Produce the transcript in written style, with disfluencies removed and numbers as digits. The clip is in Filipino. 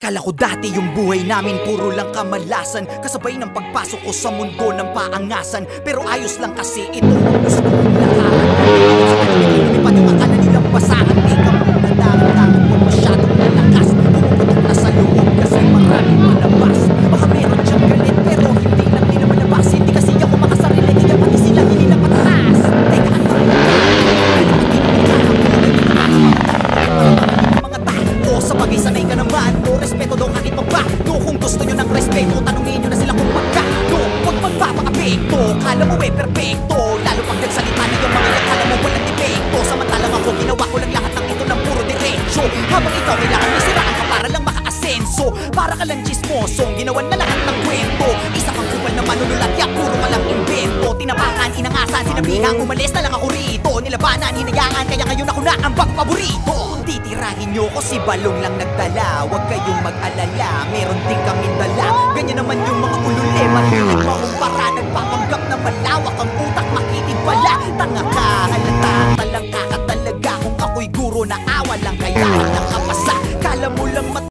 Kala ko dati yung buhay namin puro lang kamalasan, kasabay ng pagpasok ko sa mundo ng paangasan. Pero ayos lang kasi ito ang gusto kong lakaran. Lumipad yung akala nilang basahan. Di ka muna dahan-dahan, huwag masyadong malakas. Pumuputok na sa loob kasi maraming malabas. Baka meron diyang galit pero hindi lang nila malabas. Hindi kasi ako makasarili, kaya pati sila hindi na patas. Teka, ano? Mga tao sa pag-isanay ka naman. No respeto daw kahit magbago. Kung gusto nyo ng respeto, tanungin nyo na sila kung magkano. Huwag magpapakapekto, kala mo perfecto. Lalo pag nagsalita na yung mga yan, kala mo walang depekto. Samantalang ako, ginawa ko lang lahat ng ito ng puro diretsyo. Habang ikaw kailangan may siraan ka para lang maka-asenso. Para ka lang chismosong, ginawan na lahat ng kwento. Isa kang kupal na manunulat, ya puro ka lang invento. Tinapakan, inangasan, sinabihan, umalis na lang ako rito. Nilabanan, hinayaan, kaya ngayon ako na ang paborito. Kung titirahin nyo ko, si Balong lang nagdala. Huwag kayong mag-alala, meron din kaming dala. Ganyan naman yung mga ulule, makikinig